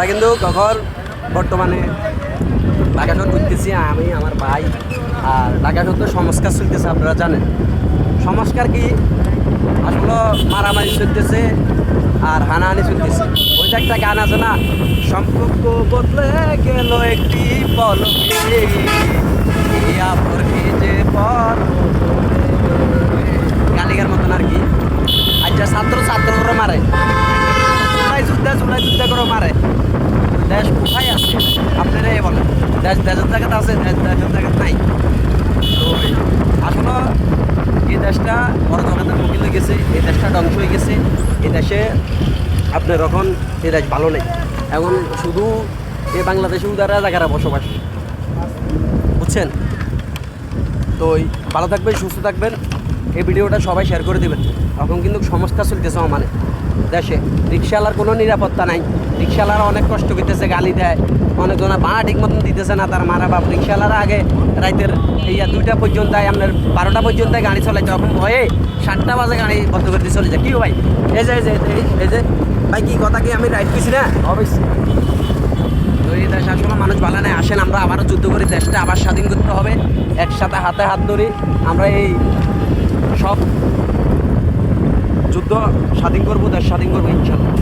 আমরা কিন্তু কখন বর্তমানে ঢাকা শহর ঘুরতেছি, আমি আমার ভাই। আর ঢাকা শহর তো সংস্কার চলতেছে, আপনারা জানেন। সংস্কার কি আসলে মারামারি চলতেছে আর হানাহানি চলতেছে। ওই যে একটা গান আছে না, সম্পর্ক বদলে গেল একটি পলকে, যে পর গালিগার মতন আর কি। আচ্ছা, ছাত্ররা মারে, যুদ্ধ করে মারে। দেশ কোথায় আছে আপনারা বলেন? দেশের জায়গাতে আছে, দেশের জায়গাতে নাই। তো আসলে এই দেশটা বড় জগতের মুখে হয়ে গেছে, এই দেশটা ধ্বংস হয়ে গেছে। এই দেশে আপনার এখন এই দেশ ভালো নেই। এখন শুধু এই বাংলাদেশে উদারা জায়গারা বসবাস, বুঝছেন? তো ভালো থাকবেন, সুস্থ থাকবেন। এই ভিডিওটা সবাই শেয়ার করে দেবেন। এখন কিন্তু সংস্কার চলতেছে মানে দেশে। রিক্সাওয়ালার কোনো নিরাপত্তা নাই। রিক্সাওয়ালারা অনেক কষ্ট করতেছে, গালি দেয়, অনেকজনা ভাড়া ঠিক মতন দিতেছে না, তার মারা বাপ। রিক্সাওয়ালারা আগে রাতের 2টা পর্যন্ত, আপনার 12টা পর্যন্ত গাড়ি চলাইতে, এখন ভয়ে 7টা বাজে গাড়ি বন্ধ করে দিয়ে চলে যায়। কি ভাই? এই যে ভাই, কি কথা কি আমি রাইট করছি না? অবশ্যই। তো এই দেশ আসলে মানুষ ভালো নেই। আসেন আমরা আবারও যুদ্ধ করি, দেশটা আবার স্বাধীন করতে হবে। একসাথে হাতে হাত ধরি আমরা এই সব যুদ্ধ স্বাধীন করবো, দেশ স্বাধীন করবো ইনশাল্লাহ।